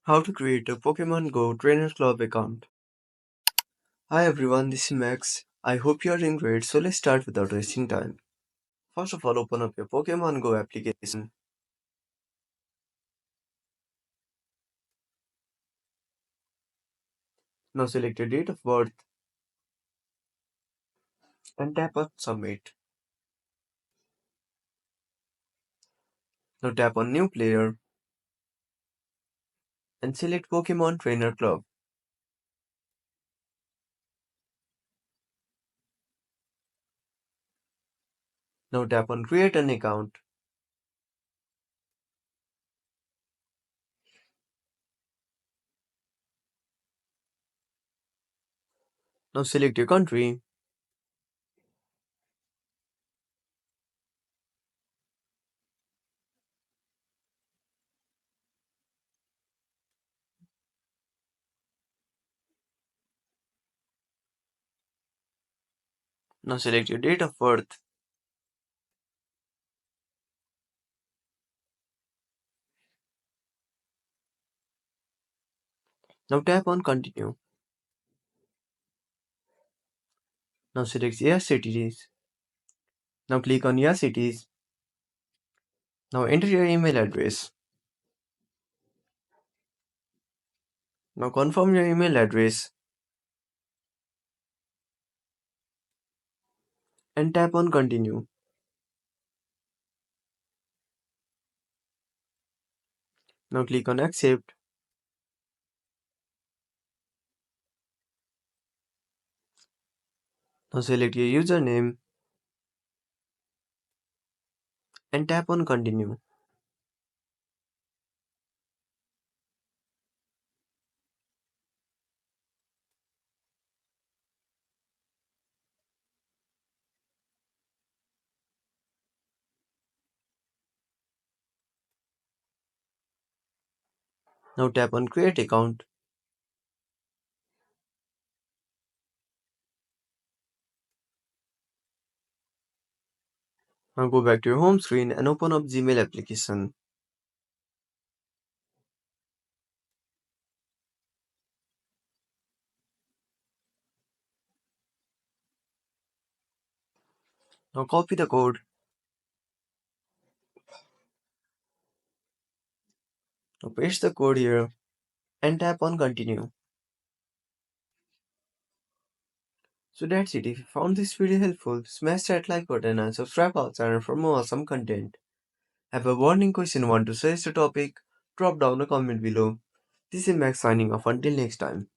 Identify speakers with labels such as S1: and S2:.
S1: How to create a Pokemon Go Trainer Club account. Hi everyone, this is Max. I hope you are doing great, so let's start without wasting time. First of all, open up your Pokemon Go application. Now select your date of birth and tap on Submit. Now tap on New Player and select Pokemon Trainer Club. Now tap on Create an account. Now select your country. Now select your date of birth. Now tap on Continue. Now select Yes Cities. Now click on Yes Cities. Now enter your email address. Now confirm your email address and tap on Continue. Now click on Accept. Now select your username and tap on Continue. Now tap on Create Account. Now go back to your home screen and open up Gmail application. Now copy the code. Now paste the code here and tap on Continue. So that's it. If you found this video helpful, smash that like button and subscribe our channel for more awesome content. Have a warning question, want to suggest a topic? Drop down a comment below. This is Max signing off until next time.